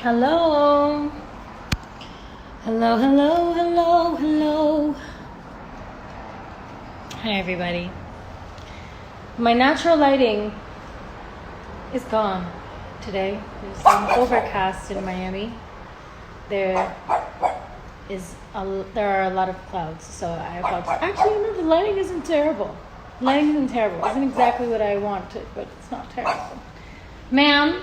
Hello. Hello, hello, hello, hello. Hi, everybody. My natural lighting is gone today. It's overcast in Miami. There are a lot of clouds, so I apologize. Actually, no, the lighting isn't terrible. The lighting isn't terrible. It isn't exactly what I wanted, but it's not terrible. Ma'am,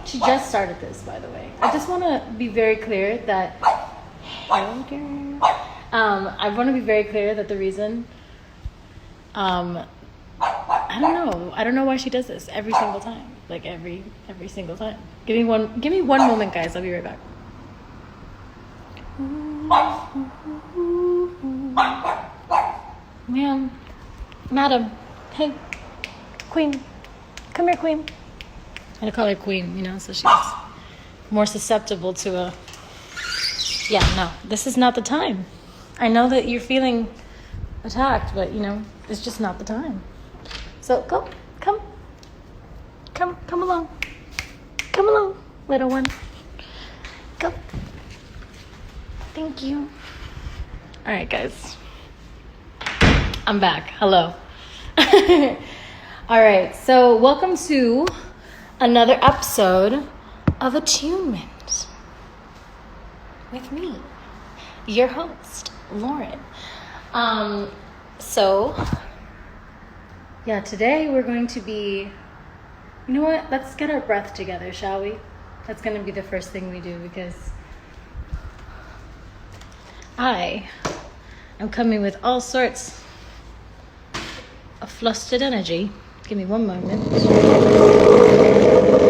she just started this, by the way. I just want to be very clear that I want to be very clear that the reason, I don't know why she does this every single time, like every single time. Give me one moment, guys. I'll be right back. Madam, hey, Queen, come here, Queen. I call her Queen, so she's more susceptible to a. Yeah, no, this is not the time. I know that you're feeling attacked, but it's just not the time. So come along, little one. Go. Thank you. All right, guys. I'm back. Hello. All right, so welcome to another episode of Attunement with me, your host, Lauren. Today we're going to be, you know what? Let's get our breath together, shall we? That's going to be the first thing we do because I am coming with all sorts of flustered energy. Give me one moment.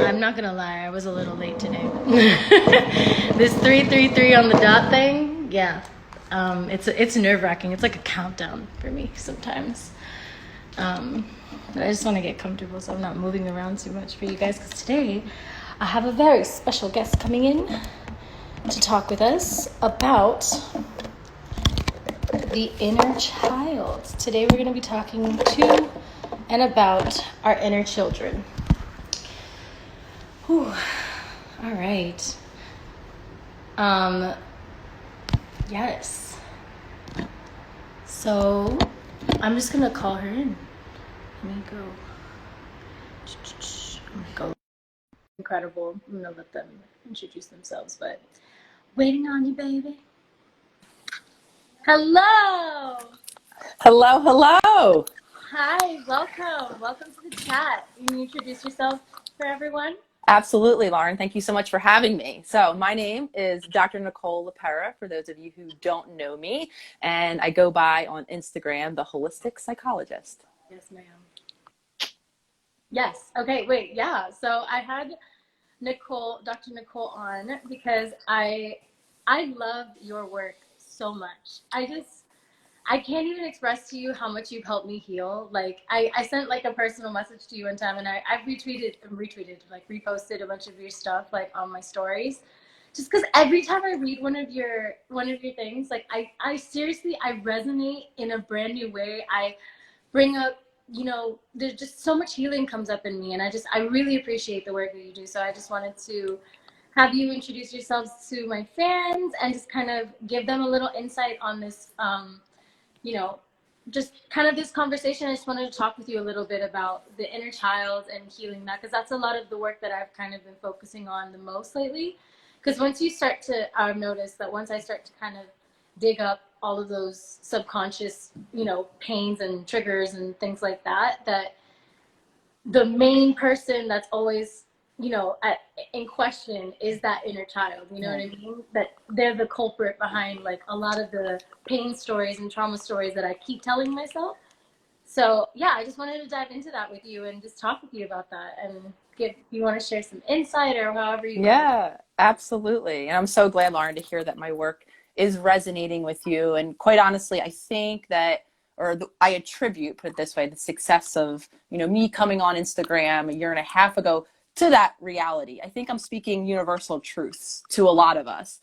I'm not going to lie, I was a little late today. This 333 on the dot thing, yeah. It's nerve-wracking. It's like a countdown for me sometimes. But I just want to get comfortable so I'm not moving around too much for you guys. Because today I have a very special guest coming in to talk with us about the inner child. Today we're going to be talking to and about our inner children. Whew. All right. Yes. So I'm just gonna call her in. Let me go. Incredible. I'm gonna let them introduce themselves, but waiting on you, baby. Hello. Hello. Hi, welcome. Welcome to the chat. Can you introduce yourself for everyone? Absolutely, Lauren. Thank you so much for having me. So my name is Dr. Nicole LaPera, for those of you who don't know me, and I go by on Instagram, the Holistic Psychologist. Yes, ma'am. Yes. Okay, wait. Yeah. So I had Dr. Nicole on because I love your work so much. I can't even express to you how much you've helped me heal. Like I sent like a personal message to you one time and I've retweeted, like reposted a bunch of your stuff like on my stories. Just because every time I read one of your things, like I seriously I resonate in a brand new way. I bring up, there's just so much healing comes up in me and I really appreciate the work that you do. So I just wanted to have you introduce yourselves to my fans and just kind of give them a little insight on this just kind of this conversation. I just wanted to talk with you a little bit about the inner child and healing that, because that's a lot of the work that I've kind of been focusing on the most lately. Because once you start to, I've noticed that once I start to kind of dig up all of those subconscious, pains and triggers and things like that, that the main person that's always, in question is that inner child. You know what I mean? That they're the culprit behind like a lot of the pain stories and trauma stories that I keep telling myself. So yeah, I just wanted to dive into that with you and just talk with you about that and you want to share some insight or however you want to. Yeah, absolutely. And I'm so glad, Lauren, to hear that my work is resonating with you. And quite honestly, I think that, I attribute, put it this way, the success of, me coming on Instagram a year and a half ago to that reality. I think I'm speaking universal truths to a lot of us.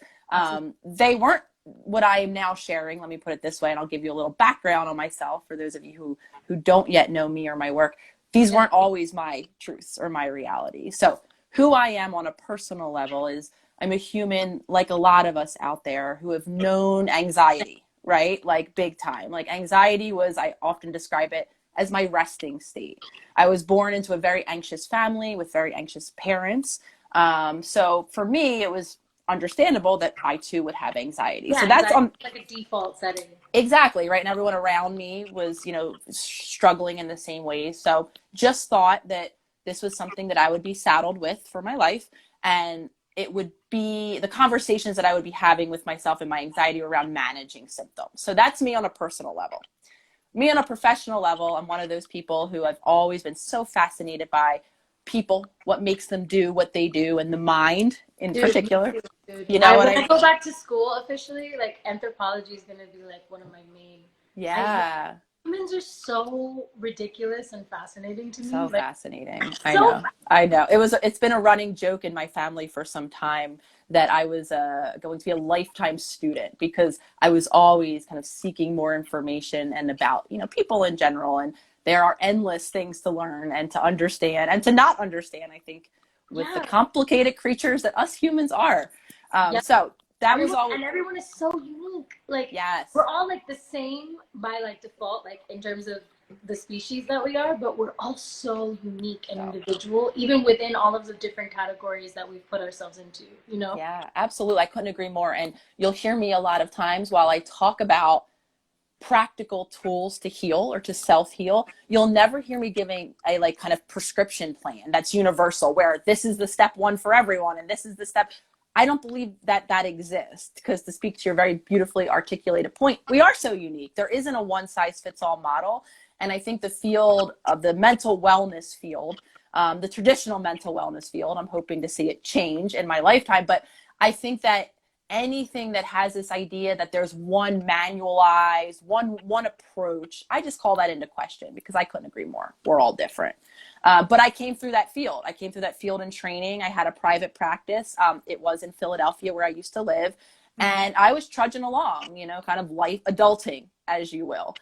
They weren't what I am now sharing. Let me put it this way, and I'll give you a little background on myself for those of you who don't yet know me or my work. These weren't always my truths or my reality. So who I am on a personal level is I'm a human like a lot of us out there who have known anxiety, right? Like big time. Like anxiety was, I often describe it as my resting state. I was born into a very anxious family with very anxious parents. So for me, it was understandable that I too would have anxiety. Yeah, So that's anxiety is like a default setting. exactly right. And everyone around me was, struggling in the same ways. So just thought that this was something that I would be saddled with for my life. And it would be the conversations that I would be having with myself and my anxiety around managing symptoms. So that's me on a personal level. Me on a professional level, I'm one of those people who I've always been so fascinated by people, what makes them do what they do, and the mind in Dude, me particular. too, dude. You know what When I I mean? go back to school officially, like anthropology is gonna be like one of my main. I Yeah. Humans are so ridiculous and fascinating to me. So Like fascinating. I so know. I know. It's been a running joke in my family for some time that I was going to be a lifetime student because I was always kind of seeking more information and about, people in general. And there are endless things to learn and to understand and to not understand, I think, with the yeah, complicated creatures that us humans are. yeah. So that was all. Everyone is so unique. Like Yes. we're all like the same by like default, like in terms of the species that we are, but we're all so unique and So. individual, even within all of the different categories that we've put ourselves into, you know? Yeah, absolutely. I couldn't agree more. And you'll hear me a lot of times while I talk about practical tools to heal or to self heal, you'll never hear me giving a like kind of prescription plan that's universal where this is the step one for everyone and this is the step. I don't believe that that exists because to speak to your very beautifully articulated point, we are so unique. There isn't a one size fits all model. And I think the field of the mental wellness field, the traditional mental wellness field, I'm hoping to see it change in my lifetime. But I think that anything that has this idea that there's one manualized one approach, I just call that into question because I couldn't agree more. We're all different. But I came through that field. I came through that field in training. I had a private practice. It was in Philadelphia where I used to live. And I was trudging along, kind of life adulting, as you will,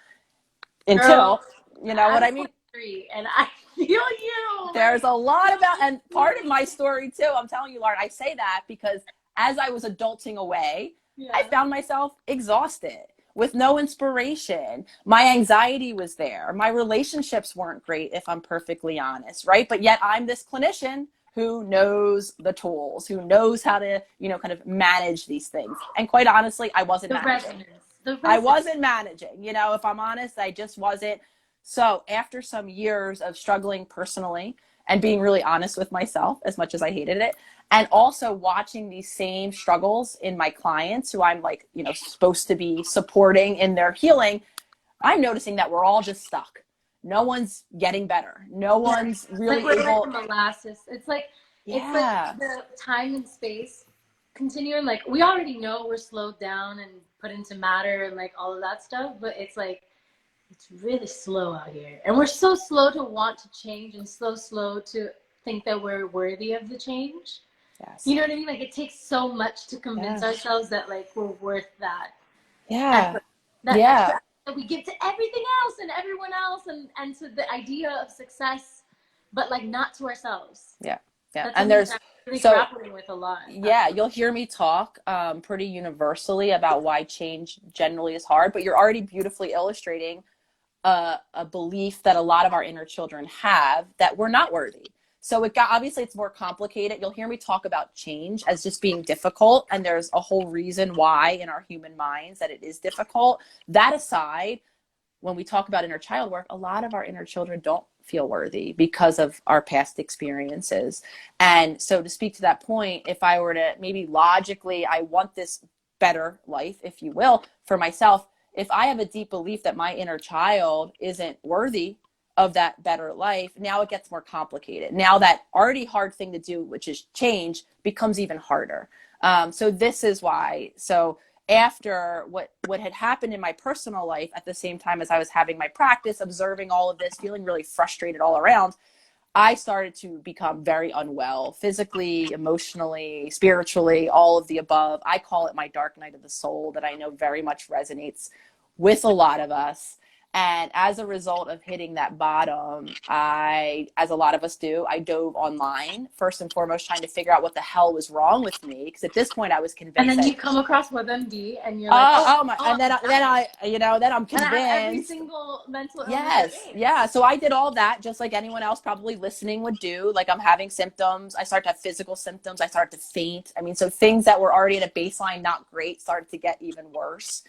Girl, until, you know what I'm I mean? 43 and I feel you. There's Like, a lot about, and part of my story too, I'm telling you, Lauren, I say that because as I was adulting away, I yeah. found myself exhausted with no inspiration. My anxiety was there. My relationships weren't great, if I'm perfectly honest, right? But yet I'm this clinician who knows the tools, who knows how to, kind of manage these things. And quite honestly, I wasn't The managing. resonance. The I resonance. wasn't managing, if I'm honest, I just wasn't. So after some years of struggling personally and being really honest with myself, as much as I hated it, and also watching these same struggles in my clients who I'm like, supposed to be supporting in their healing, I'm noticing that we're all just stuck. No one's getting better. No Yeah. one's Like really we're like the able. molasses. It's like Yeah. the time and space continuum. Like we already know we're slowed down and put into matter and like all of that stuff, but it's like it's really slow out here. And we're so slow to want to change and slow to think that we're worthy of the change. You Yes. know what I mean? Like it takes so much to convince Yeah. ourselves that like we're worth that Yeah. effort, that extra Yeah. effort that we give to everything else and everyone else and to the idea of success, but like not to ourselves. Yeah. Yeah. That's And something that I'm really so grappling with a lot. yeah, you'll hear me talk pretty universally about why change generally is hard, but you're already beautifully illustrating a belief that a lot of our inner children have that we're not worthy. So obviously it's more complicated. You'll hear me talk about change as just being difficult, and there's a whole reason why in our human minds that it is difficult. That aside, when we talk about inner child work, a lot of our inner children don't feel worthy because of our past experiences. And so to speak to that point, if I were to maybe logically, I want this better life, if you will, for myself, if I have a deep belief that my inner child isn't worthy of that better life, now it gets more complicated. Now that already hard thing to do, which is change, becomes even harder. So this is why. So after what had happened in my personal life at the same time as I was having my practice, observing all of this, feeling really frustrated all around, I started to become very unwell physically, emotionally, spiritually, all of the above. I call it my dark night of the soul that I know very much resonates with a lot of us. And as a result of hitting that bottom, as a lot of us do, I dove online, first and foremost, trying to figure out what the hell was wrong with me. Because at this point, I was And convinced then that, you come across WebMD and you're like, oh, oh my, oh, and then, then I'm and I have every convinced. single mental illness there Yes. is. Yeah. So I did all that just like anyone else probably listening would do. Like I'm having symptoms. I start to have physical symptoms. I start to faint. I mean, so things that were already at a baseline, not great, started to get even worse.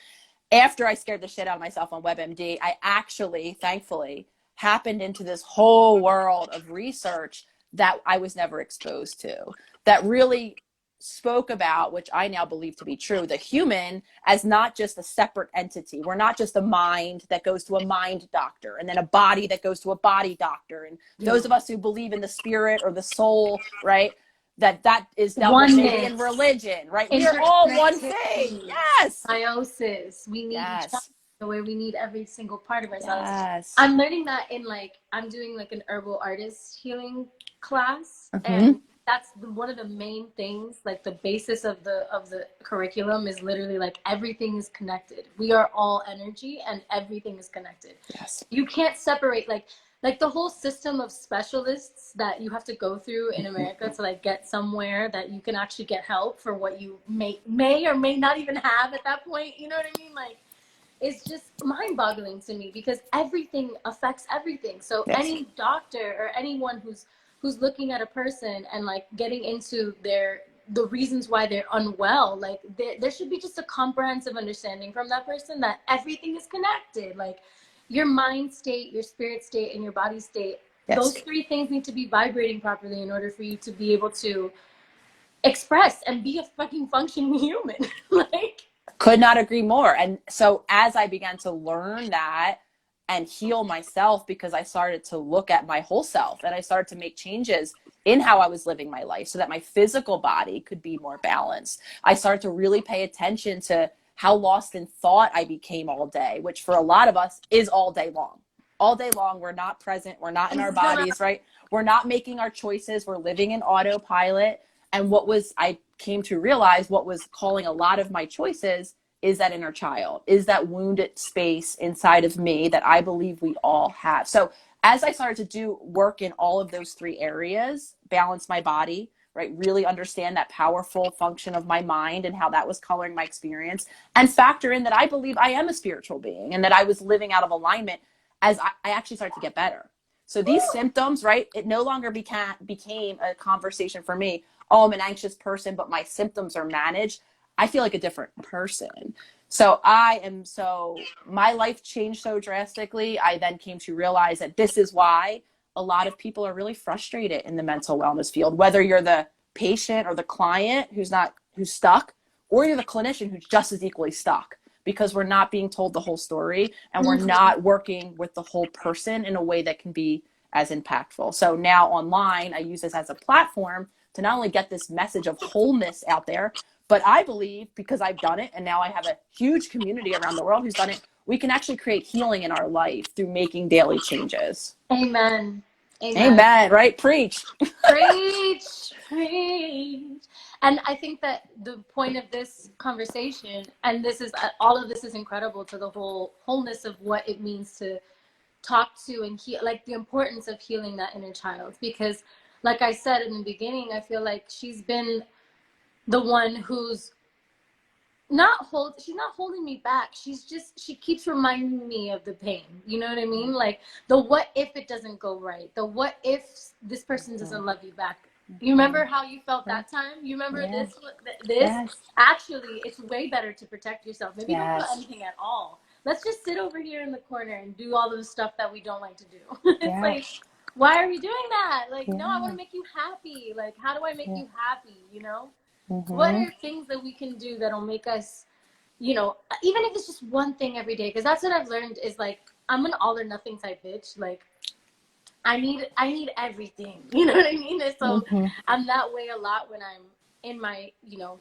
After I scared the shit out of myself on WebMD, I actually, thankfully, happened into this whole world of research that I was never exposed to, that really spoke about, which I now believe to be true, the human as not just a separate entity. We're not just a mind that goes to a mind doctor and then a body that goes to a body doctor. And those of us who believe in the spirit or the soul, right? That is dealt with maybe in Oneness, religion, right? We are all one thing. interconnectivity, Yes. symbiosis. We need each other Yes. the way we need every single part of ourselves. Yes. I'm learning that in I'm doing like an herbal artist healing class, Mm-hmm. and that's one of the main things. Like the basis of the curriculum is literally like everything is connected. We are all energy, and everything is connected. Yes. You can't separate like the whole system of specialists that you have to go through in America to like get somewhere that you can actually get help for what you may or may not even have at that point. You know what I mean? Like, it's just mind-boggling to me because everything affects everything. So Yes. any doctor or anyone who's looking at a person and like getting into the reasons why they're unwell, like there should be just a comprehensive understanding from that person that everything is connected. Like your mind state, your spirit state, and your body state. Yes. Those three things need to be vibrating properly in order for you to be able to express and be a fucking functioning human. Like, Could not agree more. And so as I began to learn that and heal myself, because I started to look at my whole self and I started to make changes in how I was living my life so that my physical body could be more balanced. I started to really pay attention to how lost in thought I became all day, which for a lot of us is all day long. All day long, we're not present. We're not in our bodies, right? We're not making our choices. We're living in autopilot. And I came to realize what was calling a lot of my choices is that inner child, is that wounded space inside of me that I believe we all have. So as I started to do work in all of those three areas, balance my body, right? Really understand that powerful function of my mind and how that was coloring my experience, and factor in that I believe I am a spiritual being and that I was living out of alignment as I actually started to get better. So these symptoms, right? It no longer became a conversation for me. Oh, I'm an anxious person, but my symptoms are managed. I feel like a different person. So my life changed so drastically. I then came to realize that this is why a lot of people are really frustrated in the mental wellness field, whether you're the patient or the client who's stuck, or you're the clinician who's just as equally stuck, because we're not being told the whole story and we're not working with the whole person in a way that can be as impactful. So now online, I use this as a platform to not only get this message of wholeness out there, but I believe, because I've done it and now I have a huge community around the world who's done it, we can actually create healing in our life through making daily changes. amen. Amen. Amen, right? Preach. Preach, preach. And I think that the point of this conversation, and this is all of this is incredible to the wholeness of what it means to talk to and heal, like the importance of healing that inner child. Because, like I said in the beginning, I feel like she's been the one who's she's not holding me back. She keeps reminding me of the pain. You know what I mean? Like the what if it doesn't go right? The what if this person doesn't love you back? You remember how you felt that time? You remember this? Yes. Actually, it's way better to protect yourself. Maybe don't feel Yes. anything at all. Let's just sit over here in the corner and do all the stuff that we don't like to do. It's like, why are we doing that? Like, no, I want to make you happy. Like, how do I make you happy? You know? What are things that we can do that'll make us, you know, even if it's just one thing every day? Because that's what I've learned is like, I'm an all or nothing type bitch. Like, I need everything. You know what I mean? And so I'm that way a lot when I'm in my, you know,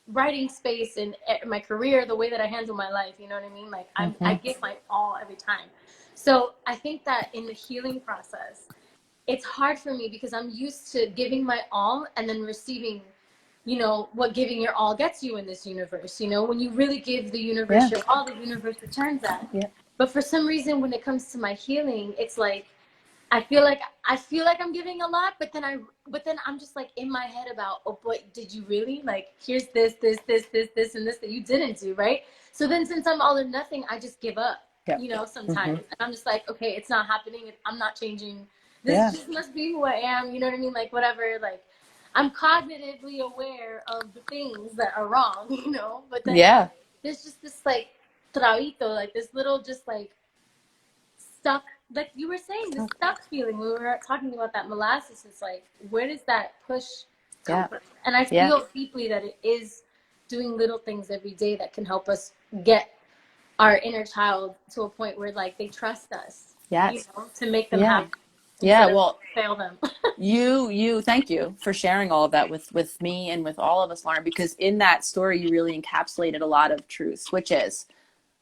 writing space and my career, the way that I handle my life. You know what I mean? Like I give my all every time. So I think that in the healing process, it's hard for me because I'm used to giving my all and then receiving, you know, what giving your all gets you in this universe. You know, when you really give the universe your all, the universe returns that. But for some reason, when it comes to my healing, it's like I feel like I'm giving a lot, but then I'm just like in my head about, oh boy, did you really? Like, here's this, and this that you didn't do, right? So then since I'm all or nothing, I just give up, Yep. sometimes. And I'm just like, okay, it's not happening. I'm not changing. This Yeah. just must be who I am. You know what I mean? Like, whatever. Like, I'm cognitively aware of the things that are wrong, but then Yeah. there's just this like trabito, like this little just like stuck, like you were saying, this stuck feeling. We were talking about that molasses. It's like, where does that push come Yeah. from? And I Yeah. feel deeply that it is doing little things every day that can help us get our inner child to a point where like they trust us, Yes. to make them Yeah. happy Yeah. instead of Well, fail them. thank you for sharing all of that with me and with all of us, Lauren, because in that story, you really encapsulated a lot of truths, which is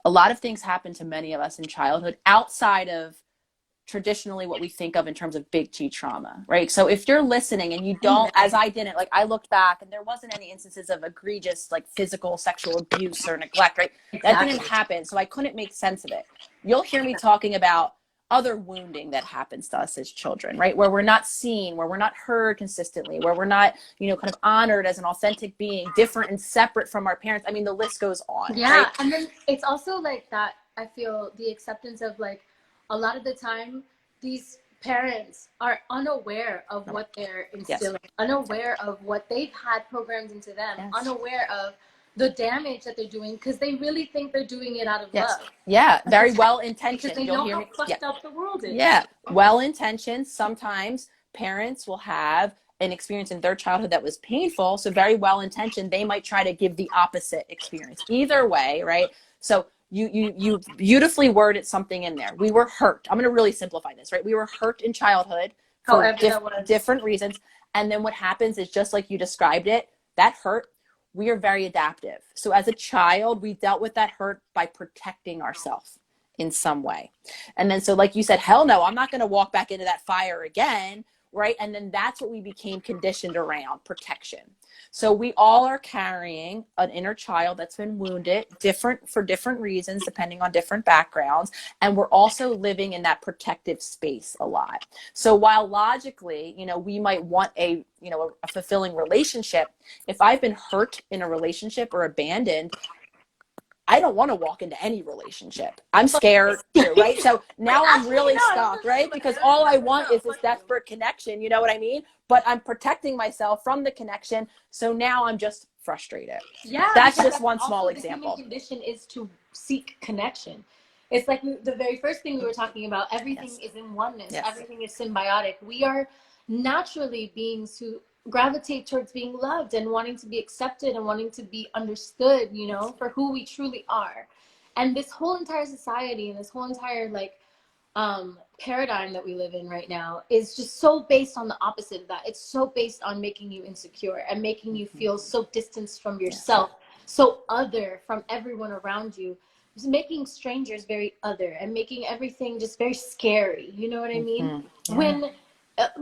a lot of things happen to many of us in childhood outside of traditionally what we think of in terms of big T trauma, right? So if you're listening and you don't, as I didn't, like I looked back and there wasn't any instances of egregious like physical sexual abuse or neglect, right? That didn't Exactly. happen. So I couldn't make sense of it. You'll hear me talking about other wounding that happens to us as children, right? Where we're not seen, where we're not heard consistently, where we're not, kind of honored as an authentic being, different and separate from our parents. I mean, the list goes on, Yeah, right? and then it's also like that. I feel the acceptance of like a lot of the time these parents are unaware of what they're instilling, unaware of what they've had programmed into them, unaware of the damage that they're doing because they really think they're doing it out of love. Yeah, very well Because intentioned. they You'll know hear how me. Yeah. fucked up the world is. Yeah, well intentioned. Sometimes parents will have an experience in their childhood that was painful. So, very well intentioned, they might try to give the opposite experience. Either way, right? So, you beautifully worded something in there. We were hurt. I'm going to really simplify this, right? We were hurt in childhood for However that was. different reasons. And then what happens is just like you described it, that hurt, we are very adaptive. So, as a child, we dealt with that hurt by protecting ourselves in some way. And then, so like you said, hell no, I'm not going to walk back into that fire again. Right. And then that's what we became conditioned around, protection. So we all are carrying an inner child that's been wounded, different for different reasons, depending on different backgrounds. And we're also living in that protective space a lot. So while logically, we might want a fulfilling relationship, if I've been hurt in a relationship or abandoned, I don't want to walk into any relationship. I'm scared too, right? So now I'm really stuck, right? Because all I want is this desperate connection, you know what I mean? But I'm protecting myself from the connection. So now I'm just frustrated. Yeah, that's just one small example. The human condition is to seek connection. It's like the very first thing we were talking about. Everything is in oneness. Everything is symbiotic. We are naturally beings who gravitate towards being loved and wanting to be accepted and wanting to be understood, for who we truly are. And this whole entire society and this whole entire paradigm that we live in right now is just so based on the opposite of that. It's so based on making you insecure and making you feel so distanced from yourself, so other from everyone around you. Just making strangers very other and making everything just very scary. You know what I mean? Yeah. When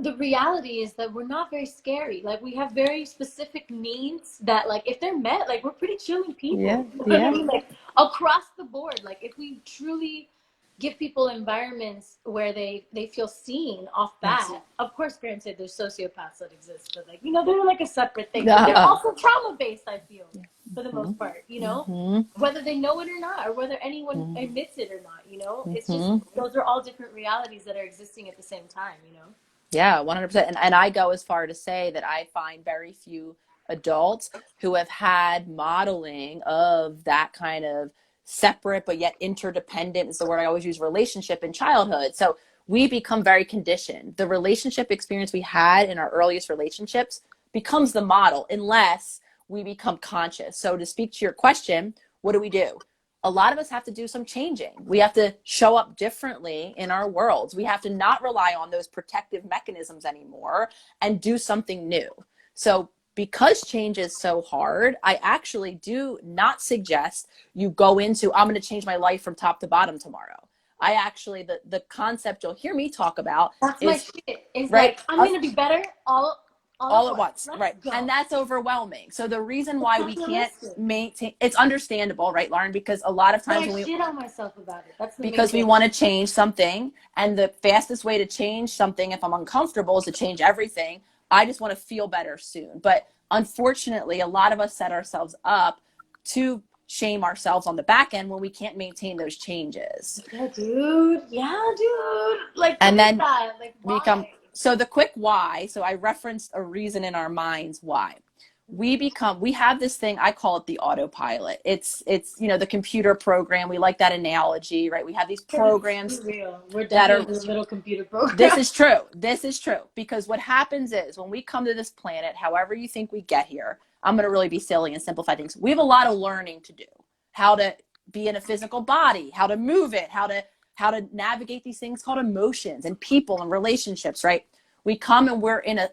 the reality is that we're not very scary. Like, we have very specific needs that, like, if they're met, like, we're pretty chilling people. You know what I mean? Like, across the board, like, if we truly give people environments where they feel seen off that. Of course, granted, there's sociopaths that exist, but like, they're like a separate thing. But they're also trauma based, I feel, for the most part, whether they know it or not, or whether anyone admits it or not, it's just, those are all different realities that are existing at the same time, Yeah, 100%. And I go as far to say that I find very few adults who have had modeling of that kind of separate but yet interdependent is the word I always use, relationship in childhood. So we become very conditioned. The relationship experience we had in our earliest relationships becomes the model unless we become conscious. So to speak to your question, what do? A lot of us have to do some changing. We have to show up differently in our worlds. We have to not rely on those protective mechanisms anymore and do something new. So because change is so hard, I actually do not suggest you go into, I'm going to change my life from top to bottom tomorrow. I actually, the concept you'll hear me talk about that's is, my shit. It's right, like, I'm going to be better all all at once, Let's right? go. And that's overwhelming. So the reason why we can't Unrealistic. maintain, it's understandable, right, Lauren? Because a lot of But times I when we, shit on myself about it. That's the main because we thing. want to change something, and the fastest way to change something if I'm uncomfortable is to change everything. I just want to feel better soon. But unfortunately, a lot of us set ourselves up to shame ourselves on the back end when we can't maintain those changes. Yeah, dude. Yeah, dude. Like, And look at then that. Like, become, why? so the quick why, so I referenced a reason in our minds why we have this thing, I call it the autopilot. It's the computer program. We like that analogy, right? We have these programs It's real. We're that are, definitely a little computer program. this is true, because what happens is when we come to this planet, however you think we get here, I'm going to really be silly and simplify things. We have a lot of learning to do, how to be in a physical body, how to move it, how to navigate these things called emotions and people and relationships, right? We come and we're in a,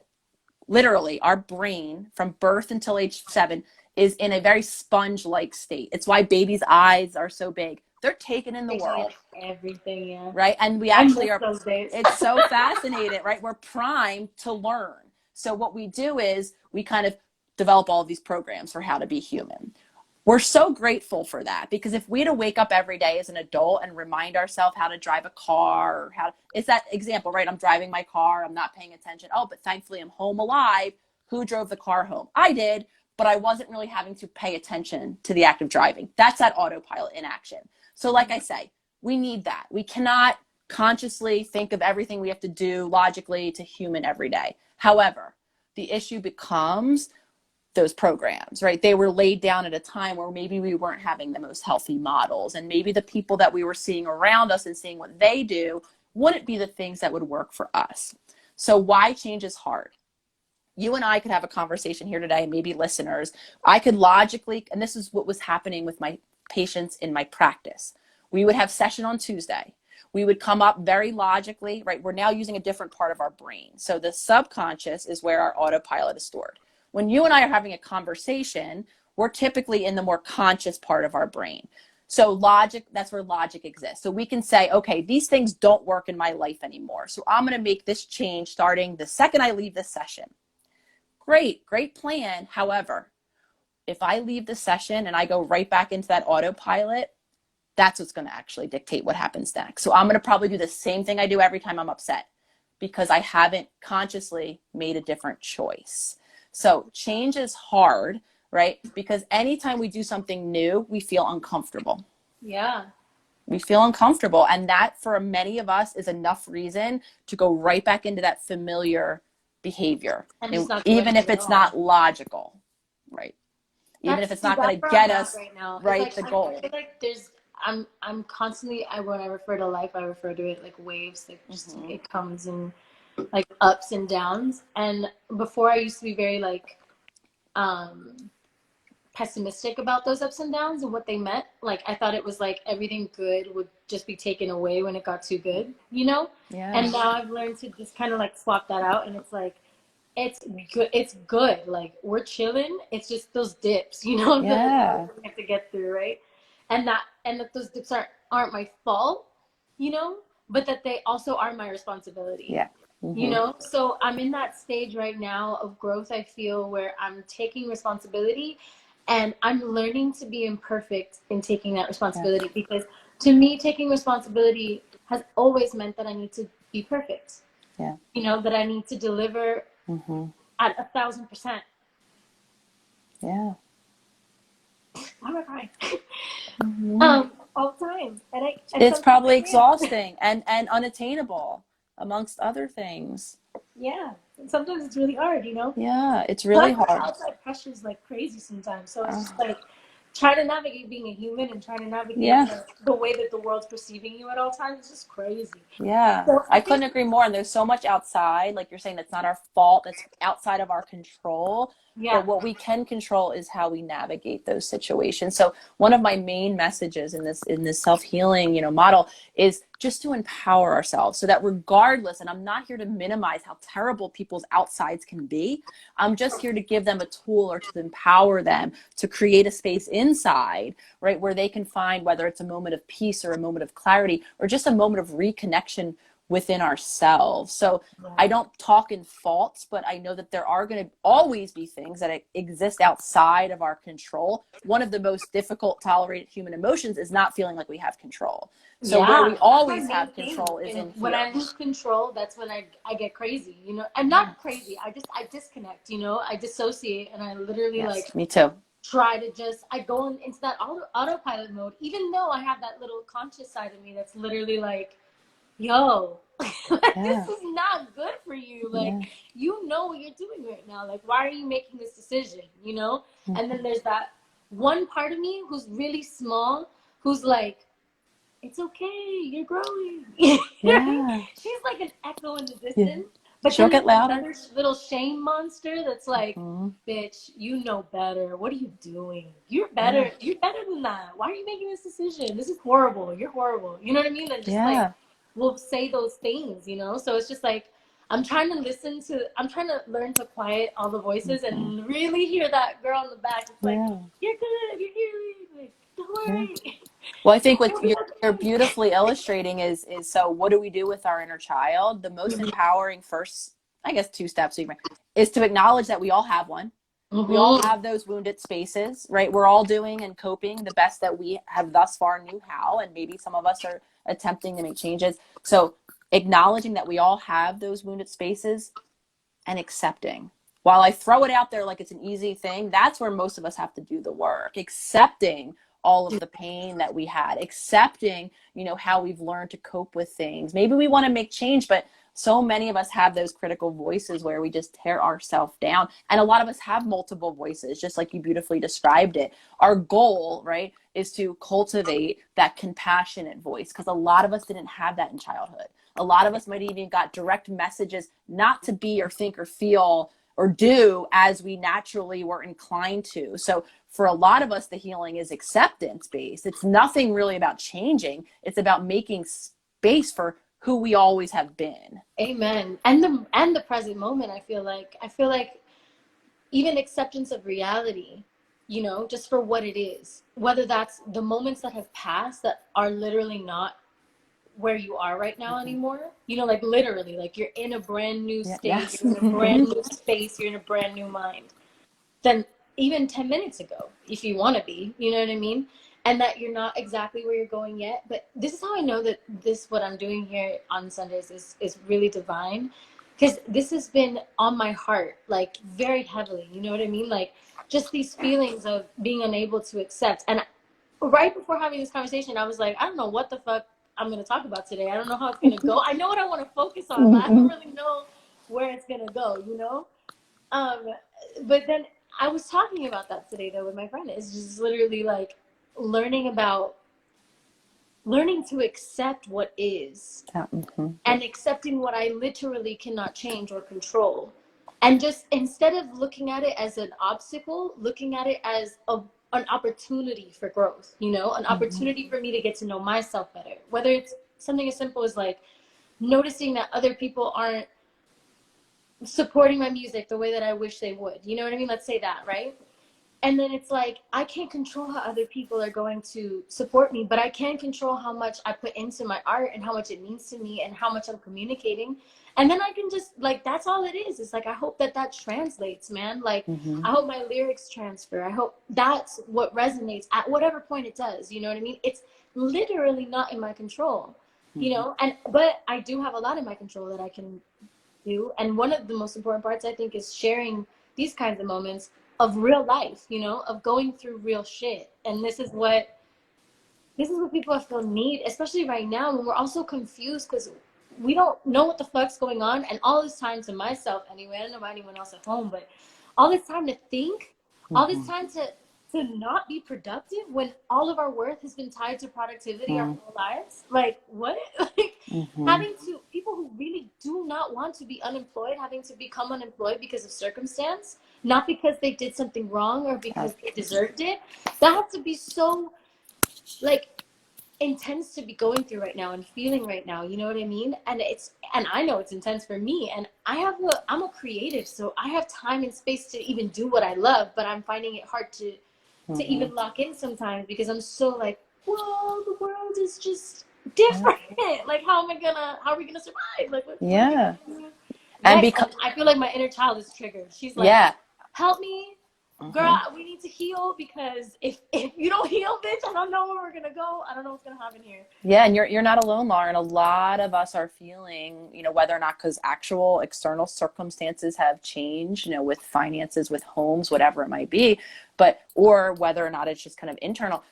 literally our brain from birth until age 7 is in a very sponge-like state. It's why babies' eyes are so big. They're taking in the world. Everything, yeah. Right? And we I actually miss are, those days. it's so fascinating, right? We're primed to learn. So what we do is we kind of develop all of these programs for how to be human. We're so grateful for that, because if we had to wake up every day as an adult and remind ourselves how to drive a car, or how, it's that example, right? I'm driving my car, I'm not paying attention. Oh, but thankfully I'm home alive. Who drove the car home? I did, but I wasn't really having to pay attention to the act of driving. That's that autopilot in action. So like I say, we need that. We cannot consciously think of everything we have to do logically to human every day. However, the issue becomes those programs, right? They were laid down at a time where maybe we weren't having the most healthy models, and maybe the people that we were seeing around us and seeing what they do wouldn't be the things that would work for us. So why change is hard. You and I could have a conversation here today, and maybe listeners, I could logically, and this is what was happening with my patients in my practice. We would have session on Tuesday. We would come up very logically, right? We're now using a different part of our brain. So the subconscious is where our autopilot is stored. When you and I are having a conversation, we're typically in the more conscious part of our brain. So logic, that's where logic exists. So we can say, okay, these things don't work in my life anymore. So I'm going to make this change starting the second I leave this session. Great plan. However, if I leave the session and I go right back into that autopilot, that's what's going to actually dictate what happens next. So I'm going to probably do the same thing I do every time I'm upset, because I haven't consciously made a different choice. So change is hard, right? Because anytime we do something new, we feel uncomfortable. Yeah. We feel uncomfortable. And that, for many of us, is enough reason to go right back into that familiar behavior. And just not even if at it's all. not logical, right? Even if it's not going to get us right now. right Like, the goal. I feel like I'm constantly, when I refer to life, I refer to it like waves. Like, just it comes in like ups and downs. And before, I used to be very like pessimistic about those ups and downs and what they meant. Like, I thought it was like everything good would just be taken away when it got too good, you know? Yeah. And now I've learned to just kind of like swap that out, and it's like, it's good. It's good. Like, we're chilling. It's just those dips, you know, Yeah. that we have to get through, right? And that those dips aren't my fault, you know, but that they also are my responsibility. Yeah. You know, so I'm in that stage right now of growth, I feel, where I'm taking responsibility, and I'm learning to be imperfect in taking that responsibility, because to me, taking responsibility has always meant that I need to be perfect. Yeah. You know, that I need to deliver at 1,000%. Yeah. Why am I crying? All the time. And it's probably exhausting and unattainable, amongst other things. Yeah. And sometimes it's really hard, you know? Yeah, it's really hard. Outside pressure is like crazy sometimes. So it's just like trying to navigate being a human and trying to navigate the way that the world's perceiving you at all times is just crazy. Yeah, so I couldn't agree more. And there's so much outside, like you're saying, that's not our fault. That's outside of our control. Yeah. But what we can control is how we navigate those situations. So one of my main messages in this self-healing, model is just to empower ourselves, so that regardless, and I'm not here to minimize how terrible people's outsides can be. I'm just here to give them a tool, or to empower them to create a space inside, right, where they can find, whether it's a moment of peace or a moment of clarity or just a moment of reconnection within ourselves. So I Yeah. don't talk in faults, but I know that there are going to always be things that exist outside of our control. One of the most difficult tolerated human emotions is not feeling like we have control. So where Yeah, we that's my always main have thing. control is And in when here. I lose control, that's when I get crazy, you know. I'm Yeah. not crazy. I disconnect, you know. I dissociate and I literally Yes, like me too. try to just I go into that autopilot mode, even though I have that little conscious side of me that's literally like, yo, like, this Yeah. is not good for you. Like, Yeah. you know what you're doing right now. Like, why are you making this decision? You know? And then Mm-hmm. there's that one part of me who's really small, who's like, it's okay, you're growing. You know what I mean? Yeah. She's like an echo in the Yeah. distance. But She'll then get there's louder. another little shame monster that's like, Mm-hmm. bitch, you know better. What are you doing? You're Yeah. better. You're better than that. Why are you making this decision? This is horrible. You're horrible. You know what I mean? And just like, Yeah. we'll say those things, you know? So it's just like, I'm trying to learn to quiet all the voices Mm-hmm. and really hear that girl in the back. It's like, Yeah. you're good. You're healing. Like, don't Yeah. worry. Well, I think what You'll be you're okay. beautifully illustrating is so what do we do with our inner child? The most empowering first, I guess, two steps is to acknowledge that we all have one. We all Mm-hmm. have those wounded spaces, right? We're all doing and coping the best that we have thus far knew how, and maybe some of us are attempting to make changes. So acknowledging that we all have those wounded spaces and accepting. While I throw it out there like it's an easy thing, that's where most of us have to do the work. Accepting all of the pain that we had, accepting, how we've learned to cope with things. Maybe we want to make change, but so many of us have those critical voices where we just tear ourselves down. And a lot of us have multiple voices, just like you beautifully described it. Our goal, right, is to cultivate that compassionate voice because a lot of us didn't have that in childhood. A lot of us might even got direct messages not to be or think or feel or do as we naturally were inclined to. So for a lot of us, the healing is acceptance based. It's nothing really about changing. It's about making space for who we always have been. Amen. And the present moment, I feel like even acceptance of reality, you know, just for what it is. Whether that's the moments that have passed that are literally not where you are right now Mm-hmm. anymore. You know, like literally, like you're in a brand new Yeah. state, Yes. you're in a brand new space, you're in a brand new mind than even 10 minutes ago, if you want to be, you know what I mean? And that you're not exactly where you're going yet. But this is how I know that what I'm doing here on Sundays is really divine. Because this has been on my heart, like very heavily, you know what I mean? Like just these feelings of being unable to accept. And right before having this conversation, I was like, I don't know what the fuck I'm going to talk about today. I don't know how it's going to go. I know what I want to focus on, but I don't really know where it's going to go, you know? Um, but then I was talking about that today though with my friend. It's just literally like learning about learning to accept what is Mm-hmm. and accepting what I literally cannot change or control. And just instead of looking at it as an obstacle, looking at it as an opportunity for growth, you know, an Mm-hmm. opportunity for me to get to know myself better. Whether it's something as simple as like noticing that other people aren't supporting my music the way that I wish they would. You know what I mean? Let's say that, right? And then it's like I can't control how other people are going to support me, but I can control how much I put into my art and how much it means to me and how much I'm communicating. And then I can just like that's all it is. It's like I hope that translates, man. Like Mm-hmm. I hope my lyrics transfer. I hope that's what resonates at whatever point it does. You know what I mean? It's literally not in my control, you Mm-hmm. know. And but I do have a lot in my control that I can do. And one of the most important parts, I think, is sharing these kinds of moments of real life, you know, of going through real shit. And this is what people I feel need, especially right now when we're also confused because we don't know what the fuck's going on. And all this time to myself anyway, I don't know about anyone else at home, but all this time to think, all this Mm-hmm. time to not be productive when all of our worth has been tied to productivity our whole lives. Like what? Like Mm-hmm. having to people who really do not want to be unemployed, having to become unemployed because of circumstance, not because they did something wrong or because they deserved it. That has to be so like intense to be going through right now and feeling right now, you know what I mean? And I know it's intense for me, and I'm a creative, so I have time and space to even do what I love, but I'm finding it hard to Mm-hmm. even lock in sometimes because I'm so like, whoa, the world is just different. Like, how are we gonna survive? Like, what are we Yeah. gonna do And next? because, And I feel like my inner child is triggered. She's like, yeah. help me, girl, Hmm. we need to heal, because if you don't heal, bitch, I don't know where we're gonna go. I don't know what's gonna happen here. Yeah, and you're not alone, Lauren. A lot of us are feeling, whether or not because actual external circumstances have changed, with finances, with homes, whatever it might be, but or whether or not it's just kind of internal.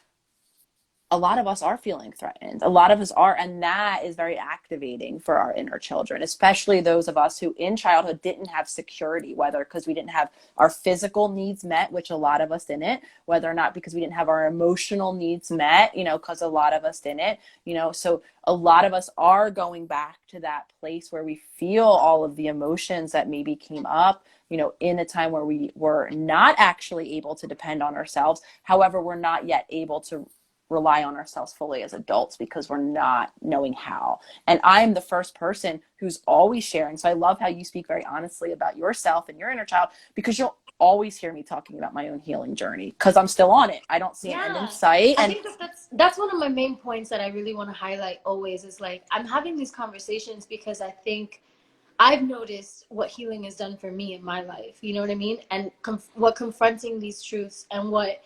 A lot of us are feeling threatened. A lot of us are, and that is very activating for our inner children, especially those of us who in childhood didn't have security, whether because we didn't have our physical needs met, which a lot of us didn't, whether or not because we didn't have our emotional needs met, because a lot of us didn't, so a lot of us are going back to that place where we feel all of the emotions that maybe came up, in a time where we were not actually able to depend on ourselves. However, we're not yet able to rely on ourselves fully as adults because we're not knowing how. And I'm the first person who's always sharing. So I love how you speak very honestly about yourself and your inner child, because you'll always hear me talking about my own healing journey because I'm still on it. I don't see an end in Yeah. sight. I And think that's one of my main points that I really want to highlight always, is like, I'm having these conversations because I think I've noticed what healing has done for me in my life. You know what I mean? And what confronting these truths and what